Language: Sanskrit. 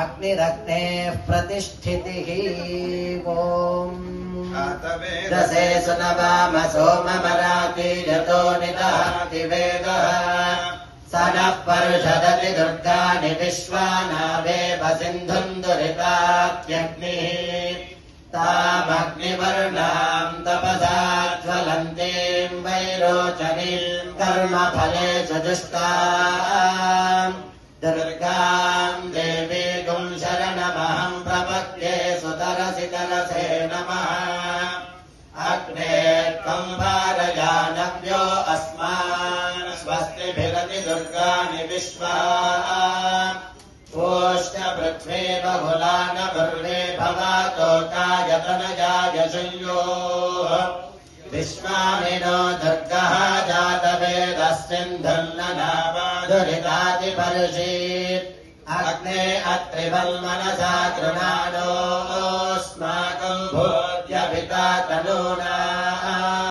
अग्निरग्नेः प्रतिष्ठितिः ॐ दशे सुनवाम सोममराति यतो निदहति वेदः स नः पर्षदति दुर्गाणि विश्वानावेव सिन्धुम् दुरितात्यग्निः तामग्निवर्णाम् तपसा ज्वलन्तीम् वैरोचनीम् कर्मफलेषु जुष्टाम् दुर्गाम् देवीगुम् शरणमहम् प्रपद्ये सुतरसि तरसे नमः अग्ने त्वम् भारयानव्यो अस्मान् स्वस्तिभिरति दुर्गाणि विश्वा ओष्टपृथ्वी बहुलान भुर्वे भवातोकायतनजाय शंयोः विश्वामिनो दुर्गः जातवेदस्मिन्धुर्ननावादुरितादिपर्षीत् अग्ने अत्रिवल्मनसा गृणानोऽस्माकम् भूत्यभिता तनूना